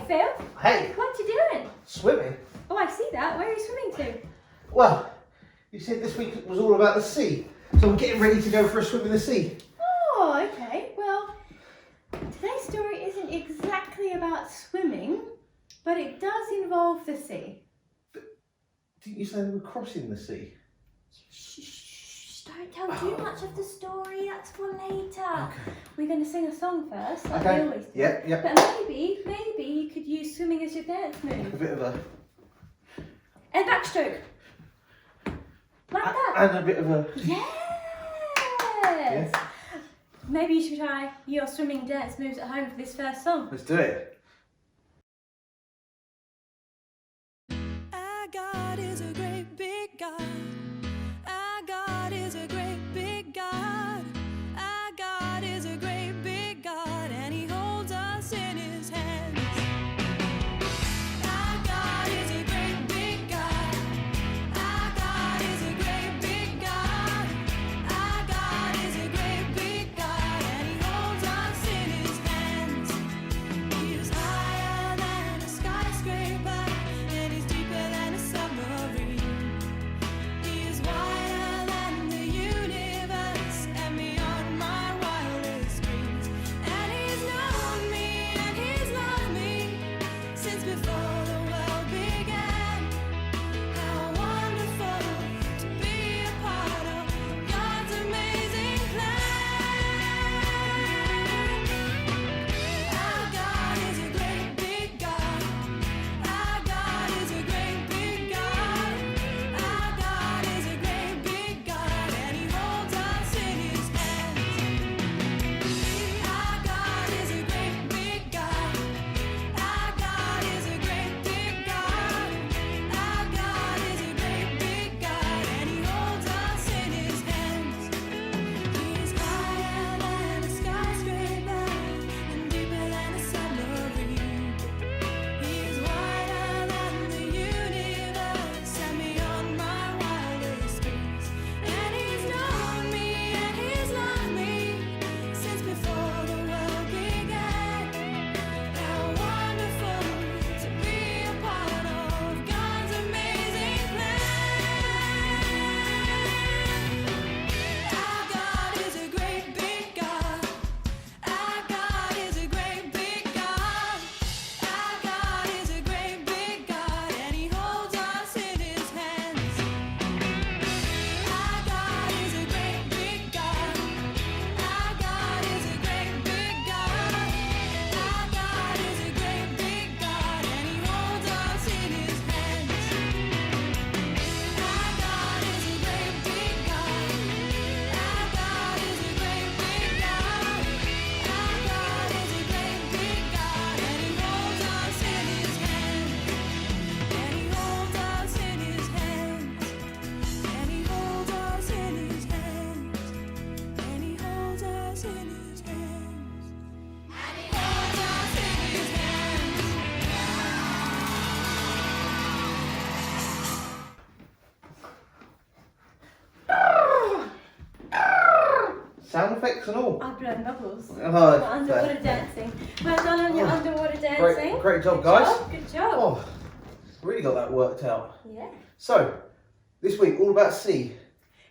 Phil. Hey. What you doing? Swimming? Oh, I see that. Where are you swimming to? Well, you said this week was all about the sea, so I'm getting ready to go for a swim in the sea. Oh, okay. Well, today's story isn't exactly about swimming, but it does involve the sea. Didn't you say they were crossing the sea? Shh, don't tell too much of the story. That's for later. Okay. We're going to sing a song first, like Okay. we always do. Yeah. But maybe you could use swimming as your dance A move. bit of a... And backstroke. Like that. And a bit of a... Yes! Yeah. Maybe you should try your swimming dance moves at home for this first song. Let's do it. Our God is a great big God. Our God is a great big God. Our God is a great big God, and He holds us in His hands. Our God is a great big God. Our God is a great big God. Our God is a great big God, and He holds us in His hands. He is higher than a skyscraper, and He's deeper than a submarine. He is wider than the universe and beyond my wildest dreams. And He's known me and He's loved me since before the world began. How wonderful to be a part of God's amazing plan. Our God is a great big God. Our God is a great big God. Our God is a great big God, and He holds us in His hands. Our God is a great big God. Our God is a great big God. Our God is a great big God, and He holds us in His hands. He is higher than a skyscraper and deeper than a submarine. He is wider than the universe and beyond my wildest dreams. And He's known me and He's loved me since before the world began. How wonderful to be a part of God's amazing plan. Our God is a great big God. Our God is a great big God. Our God is a great big God, and He holds us in His hands. Our God is a great big God. Our God is a great big God. Our God is a great big God, and He holds us in His hands. Our God is a great big God. Our God is a great big God. Our God is a great big God, and He holds us in His hands. And He holds us in His hands. And He holds us in His hands. And He holds us in His hands. And He holds us in His Sound effects and all. I've blown bubbles. Oh, Underwater dancing. Well done on your underwater dancing. Great job, guys. Good job. Oh, really got that worked out. Yeah, So, this week, all about sea.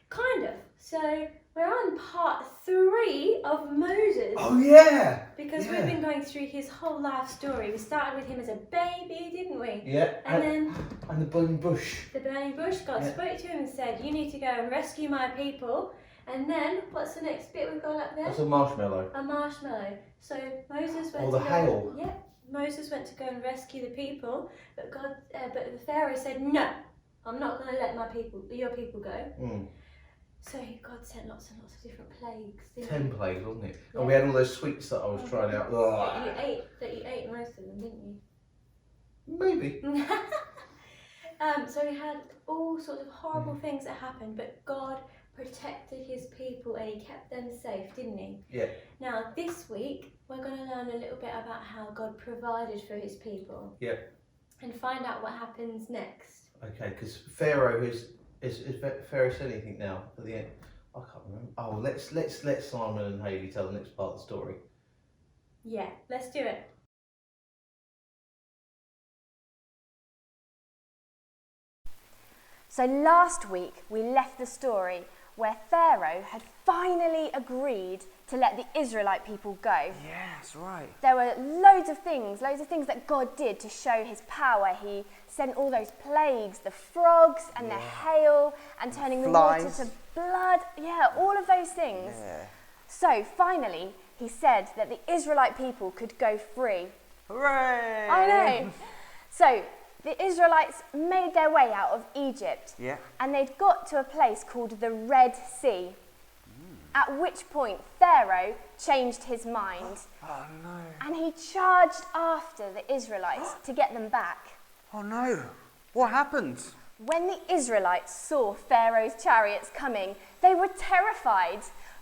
kind of. So we're on part 3 of Moses. Oh, yeah. Because yeah. we've been going through his whole life story. We started with him as a baby, didn't we? Yeah. And then And the burning bush. the burning bush, God Yeah. spoke to him and said, you need to go and rescue my people. And then, what's the next bit we've got up there? That's a marshmallow. A marshmallow. So Moses went Or to the go, hail. Yeah, Moses went to go and rescue the people, but but the Pharaoh said, no, I'm not going to let your people go. Mm. So God sent lots and lots of different plagues. Didn't 10 he? plagues, wasn't it? Yeah. And we had all those sweets that I was trying out. That you ate most of them, didn't Maybe. you? So we had all sorts of horrible things that happened, but God protected His people and He kept them safe, didn't He? Yeah. Now this week we're going to learn a little bit about how God provided for His people. Yeah. And find out what happens next. Okay, because Pharaoh is Pharaoh said anything now at the end? I can't remember. Oh, let's let Simon and Hayley tell the next part of the story. Yeah, let's do it. So last week we left the story where Pharaoh had finally agreed to let the Israelite people go. Yeah, that's right. There were loads of things that God did to show his power. He sent all those plagues, the frogs and the hail, and turning the water to blood. Yeah, all of those things. Yeah. So finally, he said that the Israelite people could go free. Hooray! I know. So the Israelites made their way out of Egypt. Yeah. And they'd got to a place called the Red Sea. At which point Pharaoh changed his mind. Oh no. And he charged after the Israelites to get them back. Oh no. What happened? When the Israelites saw Pharaoh's chariots coming, they were terrified.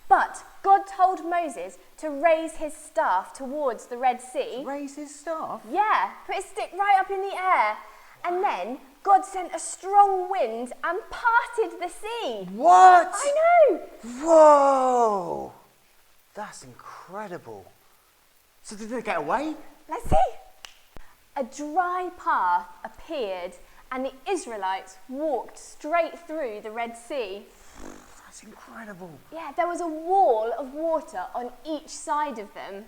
But God told Moses to raise his staff towards the Red Sea. Raise his staff? Yeah, put his stick right up in the air. And then God sent a strong wind and parted the sea. What? I know. Whoa! That's incredible. So did they get away? Let's see. A dry path appeared and the Israelites walked straight through the Red Sea. That's incredible. Yeah, there was a wall of water on each side of them.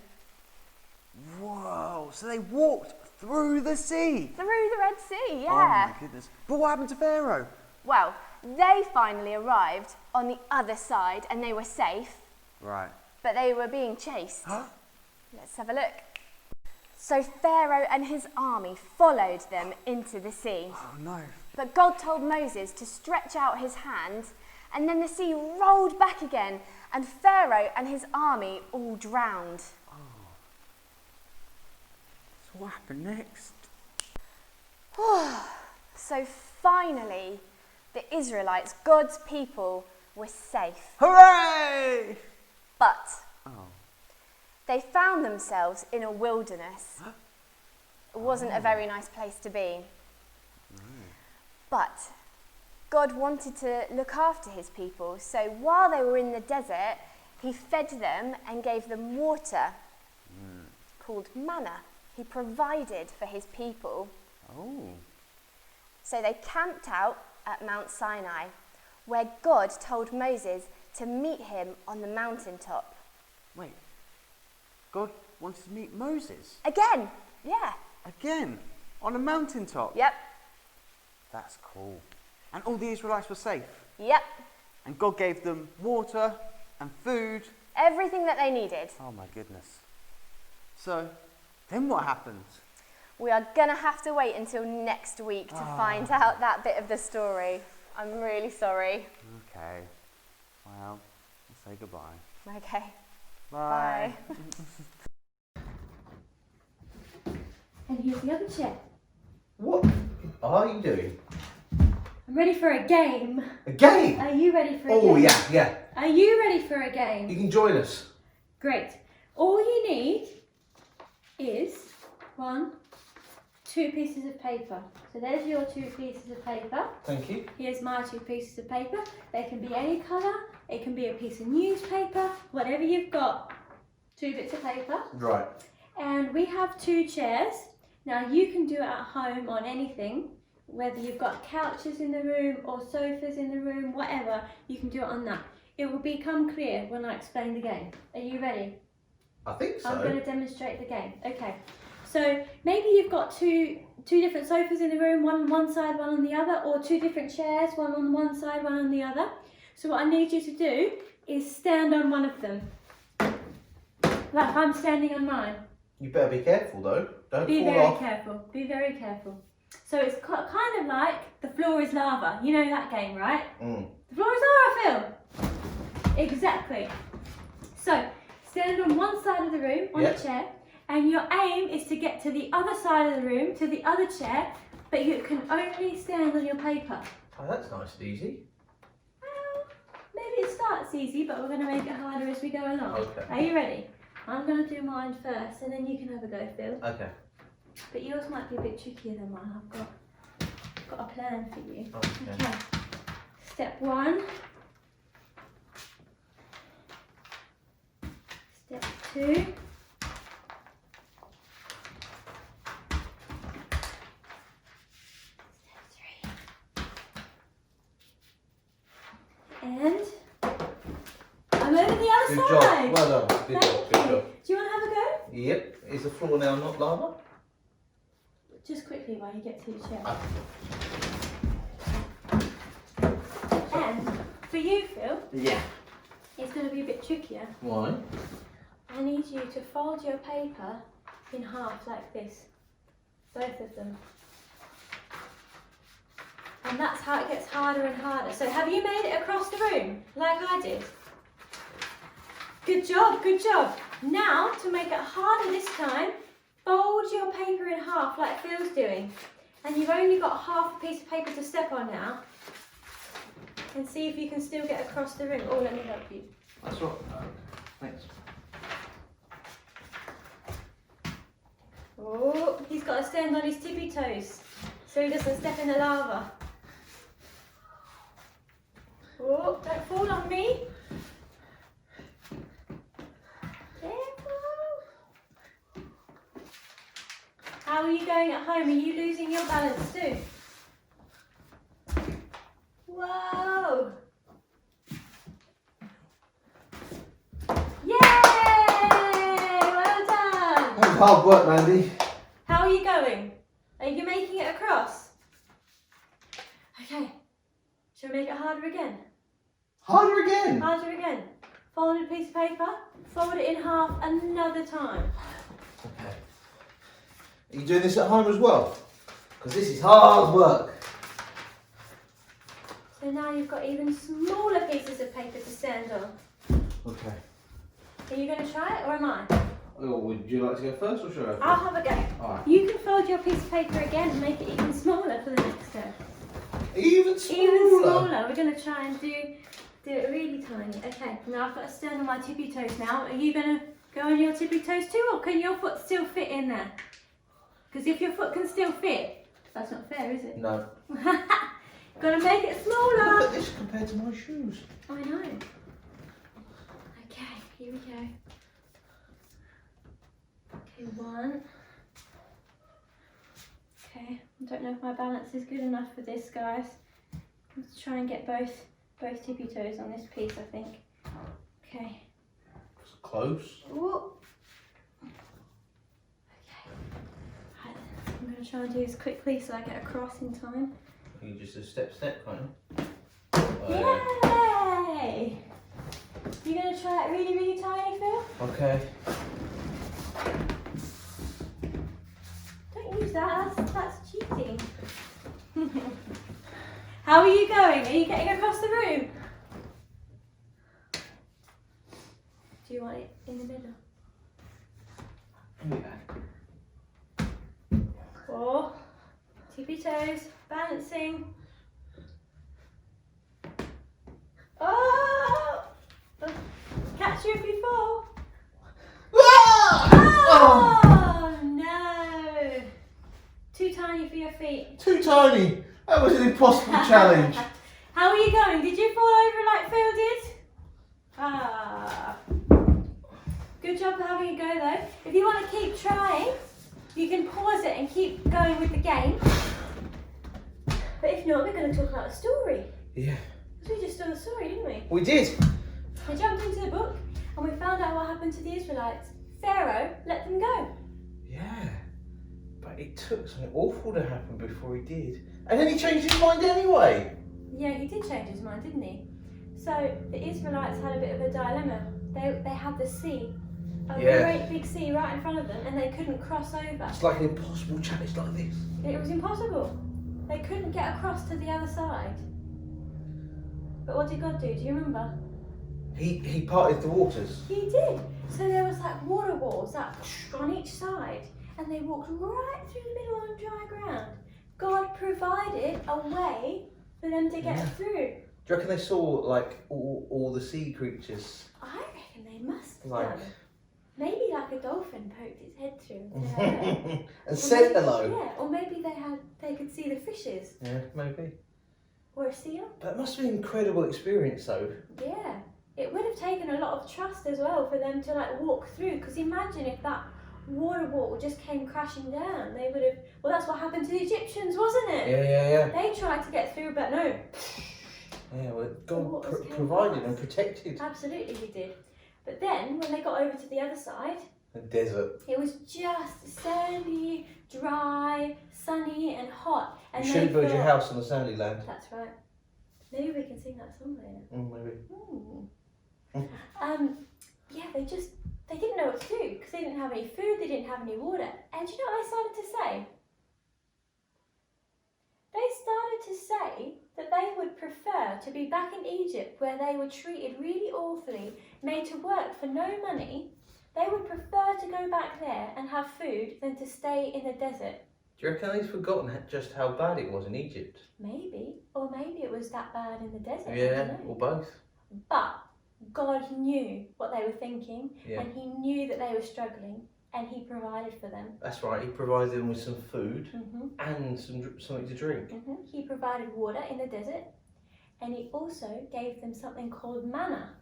Whoa! So they walked through the sea? Through the Red Sea, yeah. Oh my goodness. But what happened to Pharaoh? Well, they finally arrived on the other side and they were safe, Right. but they were being chased. Huh? Let's have a look. So Pharaoh and his army followed them into the sea. Oh no. But God told Moses to stretch out his hand, and then the sea rolled back again, and Pharaoh and his army all drowned. So what happened next? So finally, the Israelites, God's people, were safe. Hooray! But Oh. they found themselves in a wilderness. It wasn't a very nice place to be. But God wanted to look after his people, so while they were in the desert, he fed them and gave them water called manna. He provided for his people. Oh. So they camped out at Mount Sinai, where God told Moses to meet him on the mountaintop. Wait. God wanted to meet Moses? Again, yeah. Again? On a mountaintop? Yep, That's cool. And all the Israelites were safe? yep. And God gave them water and food? Everything that they needed. Oh my goodness. So, then what happened? We are going to have to wait until next week to find out that bit of the story. I'm really sorry. Okay. Well, we'll say goodbye. Okay, Bye. bye. And here's the other chair. What are you doing? I'm ready for a game. A game? Are you ready for a game? Oh, yeah. Are you ready for a You game? can join us. Great. All you need is 2 pieces of paper. So there's your 2 pieces of paper. Thank you. Here's my 2 pieces of paper. They can be any colour. It can be a piece of newspaper. Whatever you've got. 2 bits of paper. Right. And we have 2 chairs. Now you can do it at home on anything. Whether you've got couches in the room or sofas in the room, whatever, you can do it on that. It will become clear when I explain the game. Are you ready? I think so. I'm going to demonstrate the game. Okay. So maybe you've got two different sofas in the room, one on one side, one on the other, or 2 different chairs, one on one side, one on the other. So what I need you to do is stand on one of them. Like I'm standing on mine. You better be careful though. Don't Be fall very off. careful. Be very careful. So it's kind of like the floor is lava. You know that game, right? Mm. The floor is lava, Phil. Exactly. So stand on one side of the room on Yep. a chair, and your aim is to get to the other side of the room, to the other chair, but you can only stand on your paper. Oh, that's nice and easy. Well, maybe it starts easy, but we're going to make it harder as we go along. Okay. Are you ready? I'm going to do mine first, and then you can have a go, Phil. Okay. But yours might be a bit trickier than mine. I've got a plan for you. Okay. Okay. Step 1. Step 2. Step 3. I'm over the other Good side. job. Well done. Good Thank job. Good you. job. Do you want to have a go? Yep. Is the floor now not lava? Just quickly while you get to your chair. Ah. And for you, Phil, Yeah. it's going to be a bit trickier. Why? I need you to fold your paper in half like this. Both of them. And that's how it gets harder and harder. So have you made it across the room like I did? Good job, good job. Now, to make it harder this time, fold your paper in half like Phil's doing. And you've only got half a piece of paper to step on now. And see if you can still get across the room. Oh, let me help you. That's right. Thanks. Oh, he's got to stand on his tippy toes so he doesn't step in the lava. Oh, don't fall on me. Careful. How are you going at home? Are you losing your balance too? Whoa. Yay! Well done. That was hard work, Mandy. How are you going? Are you making it across? Okay. Shall we make it harder again? Harder again. Harder again. Fold a piece of paper, fold it in half another time. Okay. Are you doing this at home as well? Because this is hard work. So now you've got even smaller pieces of paper to stand on. Okay. Are you going to try it or am I? Well, would you like to go first or should I go I'll first? have a go. Alright. You can fold your piece of paper again and make it even smaller for the next go. Even smaller. Even smaller. We're going to try and do it really tiny. Okay, now I've got to stand on my tippy toes now. Are you going to go on your tippy toes too, or can your foot still fit in there? Because if your foot can still fit, that's not fair, is it? No. Got to make it Look smaller. at this compared to my shoes. I know. Okay, here we go. Okay, one. Okay, I don't know if my balance is good enough for this, guys. Let's try and get both tippy toes on this piece, I think. Okay. It's close. Ooh. Okay. Right, I'm going to try and do this quickly so I get across in time. You just a step, can't you? Yay! You going to try it really, really tiny, Phil? Okay. Don't use that, that's cheating. How are you going? Are you getting across the room? Do you want it in the middle? Yeah. 4, tippy toes, balancing. Oh! Catch you if you fall. Oh no! Too tiny for your feet. Too tiny. That was an impossible challenge. How are you going? Did you fall over like Phil did? Ah. Good job for having a go though. If you want to keep trying, you can pause it and keep going with the game. But if not, we're going to talk about the story. Yeah. Because we just saw the story, didn't we? We did. We jumped into the book and we found out what happened to the Israelites. Pharaoh let them go. Yeah. But it took something awful to happen before he did. And then he changed his mind anyway. Yeah, he did change his mind, didn't he? So the Israelites had a bit of a dilemma. They had the sea, a great big sea right in front of them, and they couldn't cross over. It's like an impossible challenge like this. It was impossible. They couldn't get across to the other side. But what did God do? Do you remember? He parted the waters. He did. So there was like water walls up on each side, and they walked right through the middle on dry ground. God provided a way for them to get through. Do you reckon they saw like all the sea creatures? I reckon they must have Like- done. Maybe like a dolphin poked its head through and said hello. And Or said maybe- hello. Yeah, or maybe they could see the fishes. Yeah, maybe. Or a seal. But it must have been an incredible experience though. Yeah. It would have taken a lot of trust as well for them to like walk through, because imagine if that water wall just came crashing down. They would have, well, that's what happened to the Egyptians, wasn't it? Yeah. They tried to get through, but no. Yeah, well, The God waters came provided past. and protected. Absolutely, He did. But then, when they got over to the other side, The desert. it was just sandy, dry, sunny, and hot. And You they should build your thought- house on the sandy land. That's right. Maybe we can sing that song later. Maybe. Yeah, they didn't know what to do because they didn't have any food, they didn't have any water. And you know what they started to say? They started to say that they would prefer to be back in Egypt where they were treated really awfully, made to work for no money. They would prefer to go back there and have food than to stay in the desert. Do you reckon he's forgotten just how bad it was in Egypt? Maybe, or maybe it was that bad in the desert. I Yeah, don't know. or both. But God knew what they were thinking, Yeah. and He knew that they were struggling, and He provided for them. That's right. He provided them with some food and something to drink. He provided water in the desert, and He also gave them something called manna.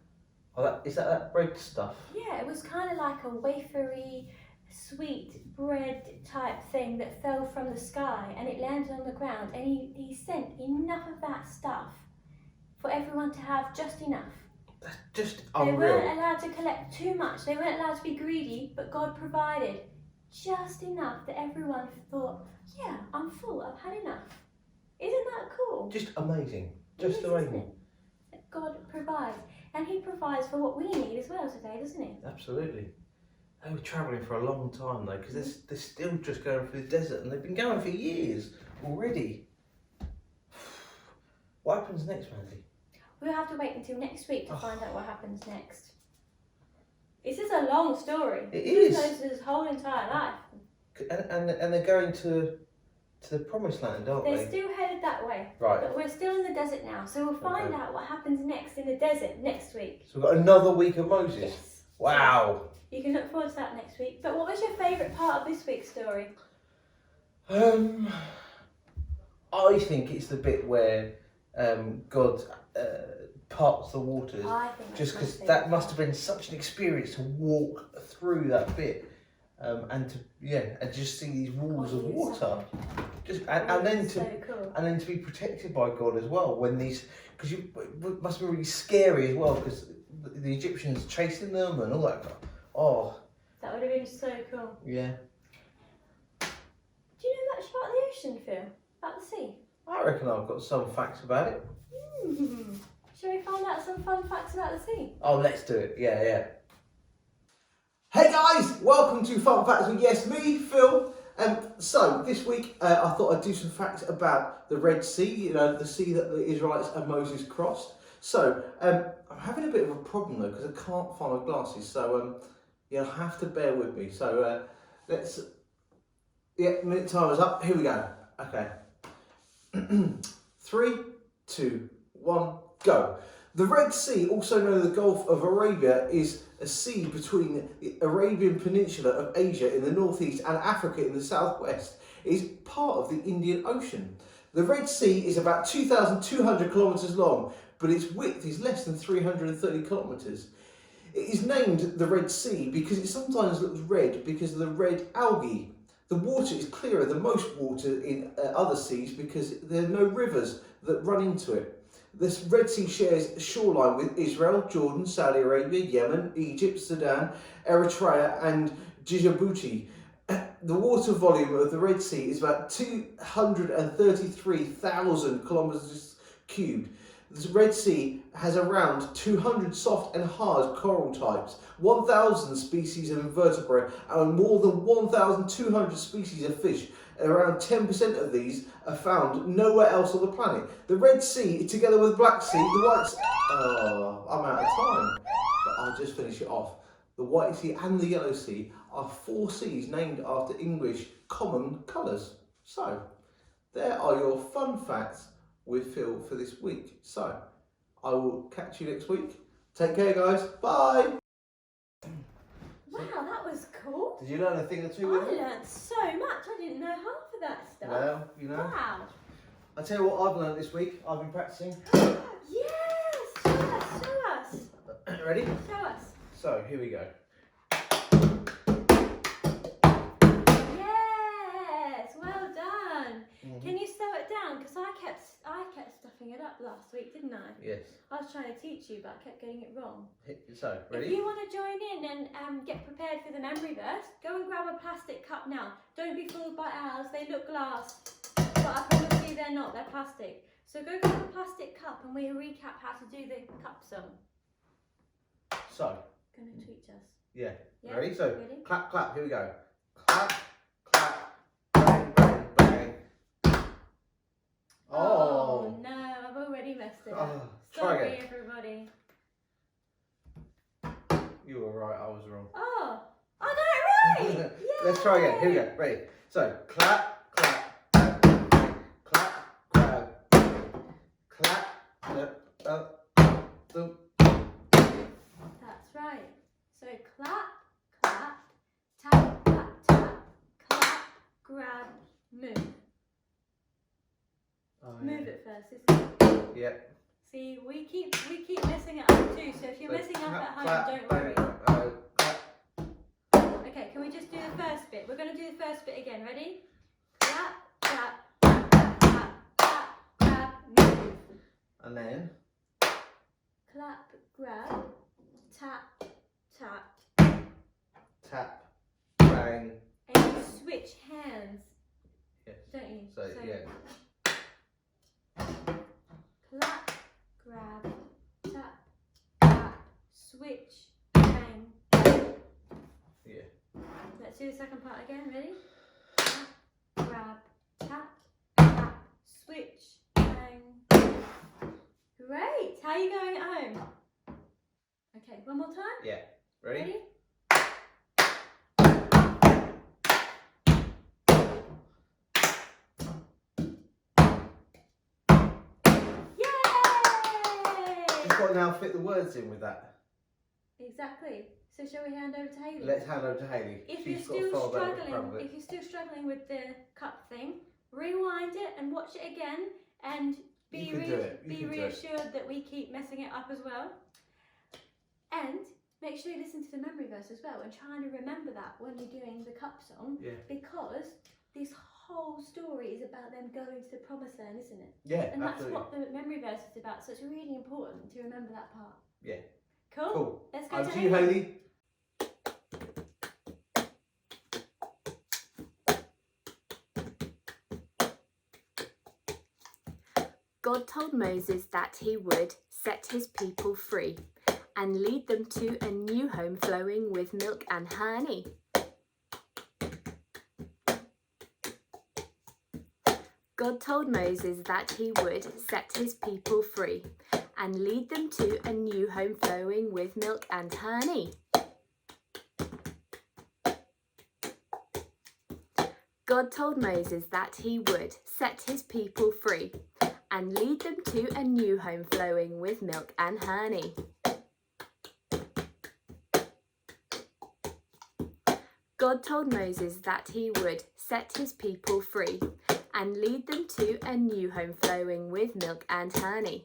Oh, is that bread stuff? Yeah, it was kind of like a wafery, sweet bread type thing that fell from the sky, and it landed on the ground, and he sent enough of that stuff for everyone to have just enough. That's just They unreal. weren't allowed to collect too much. They weren't allowed to be greedy, but God provided just enough that everyone thought, yeah, I'm full, I've had enough. Isn't that cool? Just amazing. It Just is, amazing. isn't it? That God provides. And He provides for what we need as well today, doesn't He? Absolutely. They were travelling for a long time though, because they're still just going through the desert, and they've been going for years already. What happens next, Mandy? We'll have to wait until next week to find out what happens next. This is a long story. It This is. goes to his whole entire life. And they're going to the promised land, aren't They're they? still headed that way. Right. But we're still in the desert now, so we'll find out what happens next in the desert next week. So we've got another week of Moses. Yes. Wow. You can look forward to that next week. But what was your favourite part of this week's story? I think it's the bit where God parts the waters. I think Just that's my because that favourite must have been such an experience to walk through that bit, and just see these walls of God, water, it's so just part. and then It's to so cool. and then to be protected by God as well when these, because it must be really scary as well because the Egyptians chasing them and all that. Oh That would have been so cool. yeah, Do you know much about the ocean, Phil? About the sea? I reckon I've got some facts about it. Shall we find out some fun facts about the sea? Oh, let's do it. Yeah. Hey guys, welcome to Fun Facts with me, Phil. So this week I thought I'd do some facts about the Red Sea. You know, the sea that the Israelites and Moses crossed. So I'm having a bit of a problem though because I can't find my glasses. So you'll have to bear with me. So let's. Yeah, minute timer's up. Here we go. Okay. 3, 2, 1, go. The Red Sea, also known as the Gulf of Arabia, is a sea between the Arabian Peninsula of Asia in the northeast and Africa in the southwest. It is part of the Indian Ocean. The Red Sea is about 2,200 kilometres long, but its width is less than 330 kilometres. It is named the Red Sea because it sometimes looks red because of the red algae. The water is clearer than most water in other seas because there are no rivers that run into it. This Red Sea shares a shoreline with Israel, Jordan, Saudi Arabia, Yemen, Egypt, Sudan, Eritrea and Djibouti. The water volume of the Red Sea is about 233,000 kilometres cubed. The Red Sea has around 200 soft and hard coral types, 1,000 species of invertebrate and more than 1,200 species of fish. Around 10% of these are found nowhere else on the planet. The Red Sea, together with Black Sea, the White Sea... Oh, I'm out of time, but I'll just finish it off. The White Sea and the Yellow Sea are 4 seas named after English common colours. So, there are your fun facts with Phil for this week. So, I will catch you next week. Take care, guys. Bye. Wow, that was cool. Did you learn a thing or two I with it? learned so much. I didn't know half of that stuff. Well, you know. Wow. I'll tell you what I've learned this week. I've been practicing. Yes! Show us. Ready? Show us. So, here we go. Yes! Well done. Can you slow it down? Because I kept stuffing it up last week, didn't I? Yes. I was trying to teach you, but I kept getting it wrong. So, ready? If you want to join in and get prepared for the memory verse, go and grab a plastic cup now. Don't be fooled by ours, they look glass. But I promise you they're not, they're plastic. So go grab a plastic cup and we'll recap how to do the cup song. So, Gonna teach us. yeah. Yeah, Ready? So, ready? clap, clap. Here we go. Clap, clap, bang, bang, bang. Oh no, I've already messed it up. Oh, try Sorry, again. everybody. You were right, I was wrong. Oh, I got it right! Let's try again. Here we go. Ready? So, clap, clap, bang, bang. Clap, grab, clap, thump. That's right. So clap, clap, tap, tap, tap, clap, grab, move. Oh, Move it first, isn't it? Yep. See, we keep messing it up too. So if you're messing up at home, don't worry. Clap. Okay, can we just do the first bit? We're going to do the first bit again. Ready? Clap, clap, tap, tap, tap, clap, grab, move. And then, Clap, grab, tap, tap. tap, bang. And you switch hands, Yes. don't you? So, yeah. Clap, grab, tap, tap, switch, bang. Yeah. Let's do the second part again. Ready? Clap, grab, tap, tap, switch, bang. Great. How are you going at home? Okay, one more time. Yeah. Ready? Ready? Yay! Just got to now fit the words in with that. Exactly. So shall we hand over to Hayley? Let's hand over to Hayley. If She's you're got still far better struggling, with it. if you're still struggling with the cup thing, rewind it and watch it again, and You can do it. You be can do it. reassured that we keep messing it up as well. And make sure you listen to the memory verse as well, and try and remember that when you're doing the cup song, Yeah. because this whole story is about them going to the promised land, isn't it? Yeah, And absolutely. that's what the memory verse is about. So it's really important to remember that part. Yeah. Cool. Cool. Let's go Over to to you, Hayley. God told Moses that he would set his people free and lead them to a new home flowing with milk and honey. God told Moses that he would set his people free and lead them to a new home flowing with milk and honey. God told Moses that he would set his people free and lead them to a new home flowing with milk and honey. God told Moses that he would set his people free and lead them to a new home flowing with milk and honey.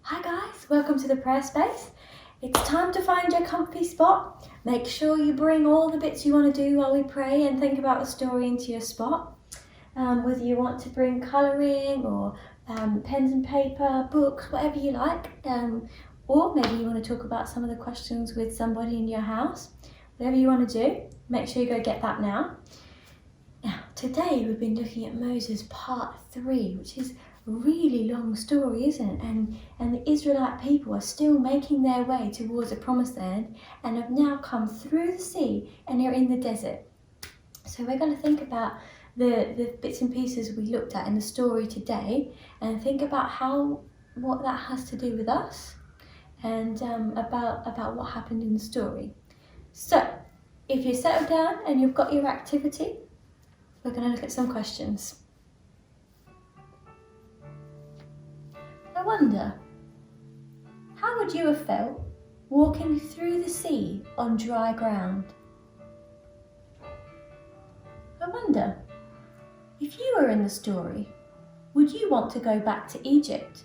Hi guys, welcome to the prayer space. It's time to find your comfy spot. Make sure you bring all the bits you want to do while we pray and think about the story into your spot. Whether you want to bring colouring or pens and paper, books, whatever you like. Or maybe you want to talk about some of the questions with somebody in your house. Whatever you want to do, make sure you go get that now. Now, today we've been looking at Moses part 3, which is a really long story, isn't it? And the Israelite people are still making their way towards the promised land and have now come through the sea and are in the desert. So we're going to think about the bits and pieces we looked at in the story today and think about what that has to do with us and about what happened in the story. So, if you're settled down and you've got your activity, we're going to look at some questions. I wonder, how would you have felt walking through the sea on dry ground? I wonder, if you were in the story, would you want to go back to Egypt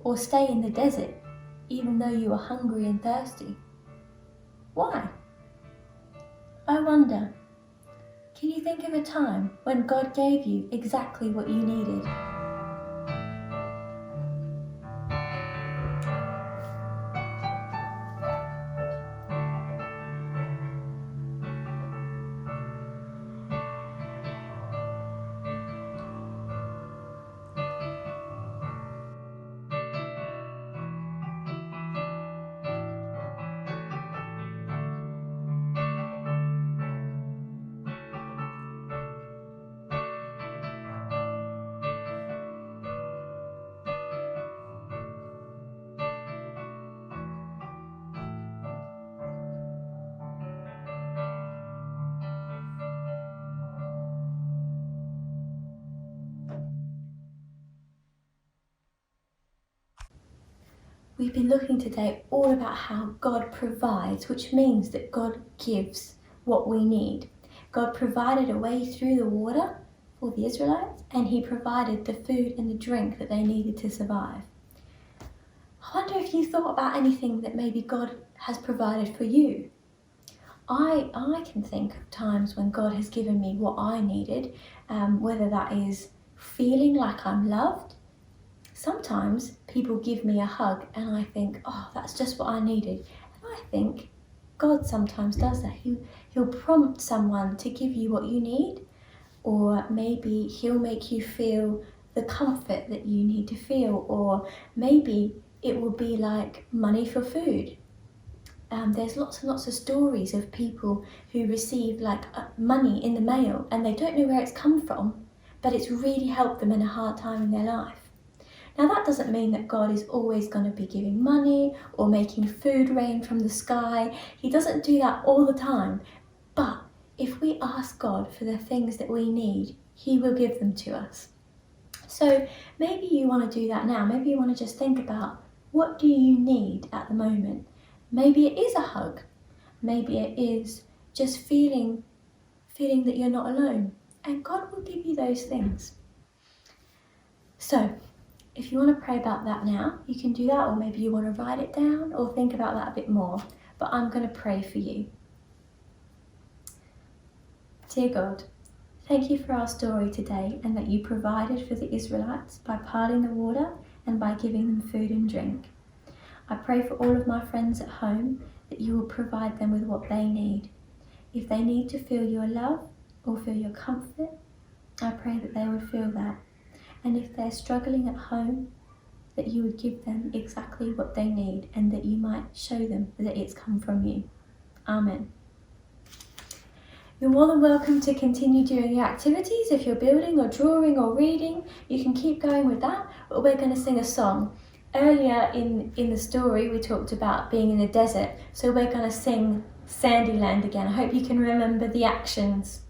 or stay in the desert even though you were hungry and thirsty? Why? I wonder, can you think of a time when God gave you exactly what you needed? We've been looking today all about how God provides, which means that God gives what we need. God provided a way through the water for the Israelites, and He provided the food and the drink that they needed to survive. I wonder if you thought about anything that maybe God has provided for you. I can think of times when God has given me what I needed, whether that is feeling like I'm loved. Sometimes people give me a hug and I think, oh, that's just what I needed. And I think God sometimes does that. He'll prompt someone to give you what you need, or maybe He'll make you feel the comfort that you need to feel, or maybe it will be like money for food. There's lots and lots of stories of people who receive money in the mail and they don't know where it's come from, but it's really helped them in a hard time in their life. Now that doesn't mean that God is always going to be giving money or making food rain from the sky. He doesn't do that all the time. But if we ask God for the things that we need, He will give them to us. So maybe you want to do that now. Maybe you want to just think about, what do you need at the moment? Maybe it is a hug. Maybe it is just feeling that you're not alone. And God will give you those things. So if you want to pray about that now, you can do that, or maybe you want to write it down or think about that a bit more. But I'm going to pray for you. Dear God, thank you for our story today, and that you provided for the Israelites by parting the water and by giving them food and drink. I pray for all of my friends at home that you will provide them with what they need. If they need to feel your love or feel your comfort, I pray that they would feel that. And if they're struggling at home, that you would give them exactly what they need, and that you might show them that it's come from you. Amen. You're more than welcome to continue doing your activities. If you're building or drawing or reading, you can keep going with that, but we're going to sing a song. Earlier in the story, we talked about being in the desert, so we're going to sing Sandyland again. I hope you can remember the actions.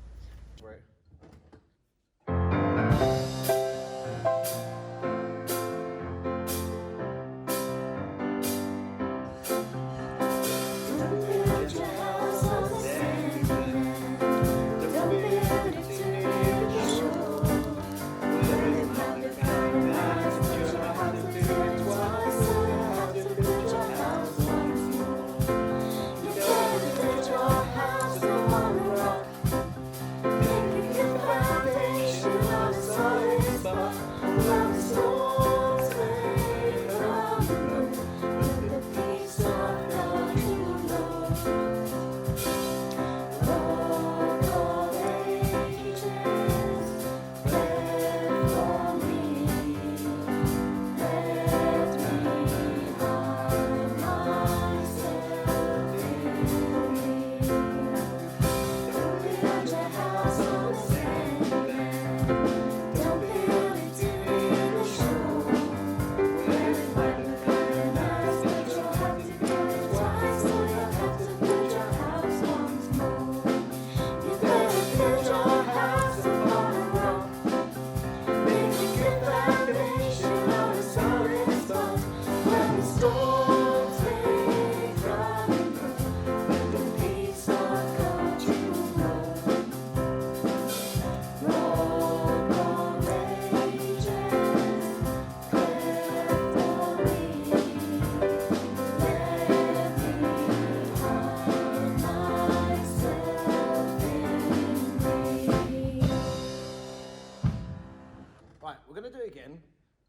we're going to do it again,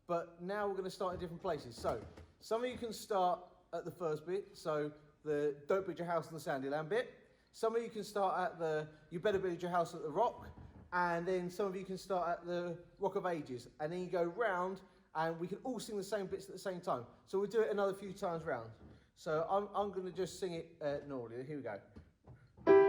but now we're going to start in different places. So, some of you can start at the first bit, so the don't build your house on the Sandyland bit. Some of you can start at the you better build your house at the rock, and then some of you can start at the Rock of Ages, and then you go round, and we can all sing the same bits at the same time. So we'll do it another few times round. So I'm going to just sing it normally. Here we go.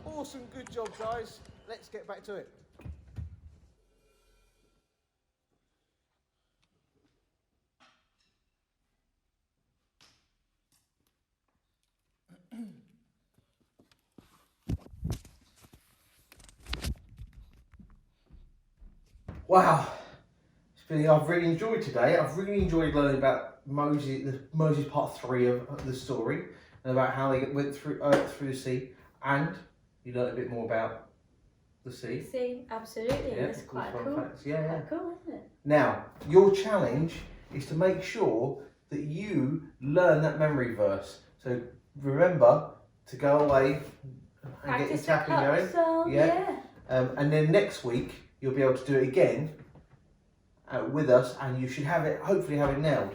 Awesome, good job, guys. Let's get back to it. Wow, I've really enjoyed today. I've really enjoyed learning about Moses part 3 of the story, and about how they went through the sea, and you learned a bit more about the sea. See, absolutely. Yeah, It's quite cool. facts. Yeah, Quite cool, isn't it? Now, your challenge is to make sure that you learn that memory verse. So remember to go away and get your Practice the tapping cup going. song, Yeah. And then next week you'll be able to do it again with us, and you should hopefully have it nailed.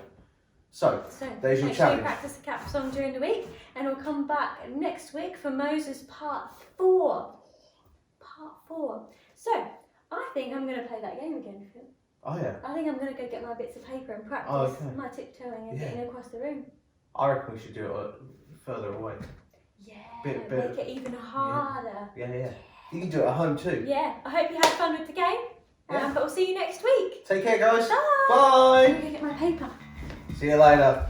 So there's your make sure you challenge. practice the cap song during the week, and we'll come back next week for Moses part 4. Part 4. So I think I'm going to play that game again, Phil. Oh yeah. I think I'm going to go get my bits of paper and practice my tiptoeing and getting across the room. I reckon we should do it further away. Yeah, Bit- make it even harder. Yeah. You can do it at home too. Yeah, I hope you had fun with the game. Yeah. But we'll see you next week. Take care, guys. Bye. Bye. I'm going to get my paper. See you later.